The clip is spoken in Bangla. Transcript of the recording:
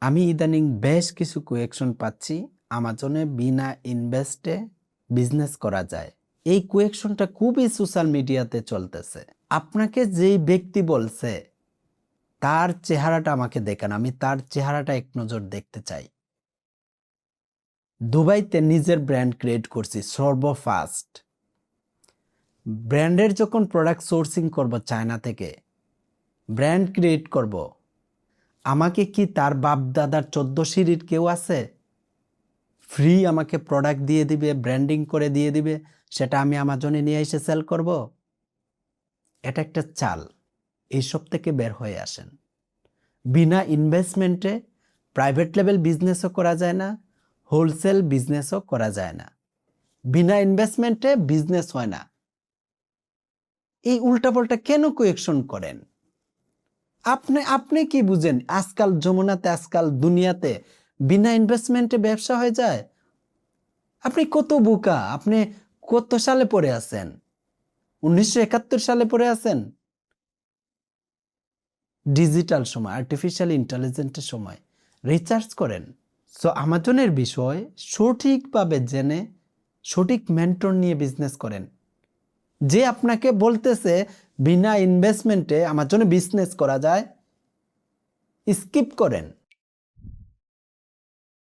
আমি ইদানিং বেশ কিছু কোয়েকশন পাচ্ছি আমাজনে বিনা ইনভেস্টে বিজনেস করা যায়। এই কোয়েকশনটা খুবই সোশ্যাল মিডিয়াতে চলতেছে। আপনাকে যেই ব্যক্তি বলছে তার চেহারাটা আমাকে দেখান, আমি তার চেহারাটা এক নজর দেখতে চাই। দুবাইতে নিজের ব্র্যান্ড ক্রিয়েট করছি সর্বফার্স্ট। ব্র্যান্ডের যখন প্রোডাক্ট সোর্সিং করব চায়না থেকে, ব্র্যান্ড ক্রিয়েট করব, আমাকে কি তার বাপ দাদার 14 সিঁড়ির কেউ আছে? ফ্রি আমাকে প্রোডাক্ট দিয়ে দিবে, ব্র্যান্ডিং করে দিয়ে দিবে, সেটা আমি আমাজনে নিয়ে এসে সেল করব? এটা একটা চাল। এইসব থেকে বের হয়ে আসেন। বিনা ইনভেস্টমেন্টে প্রাইভেট লেভেল বিজনেসও করা যায় না, হোলসেল বিজনেসও করা যায় না। বিনা ইনভেস্টমেন্টে বিজনেস হয় না। এই উল্টাপাল্টা কেন কোয়েকশন করেন? আপনি কি বুঝেন আজকাল যমুনাতে, আজকাল দুনিয়াতে বিনা ইনভেস্টমেন্টে ব্যবসা হয়ে যায়? আপনি কত বোকা! আপনি কত সালে পড়ে আছেন? 1971 সালে পড়ে আছেন? ডিজিটাল সময়, আর্টিফিশিয়াল ইন্টেলিজেন্সের সময় রিসার্চ করেন। সো আমাজনের বিষয় সঠিকভাবে জেনে সঠিক মেন্টর নিয়ে বিজনেস করেন। যে আপনাকে বলতেছে বিনা ইনভেস্টমেন্টে আমাজনে বিজনেস করা যায়, স্কিপ করেন।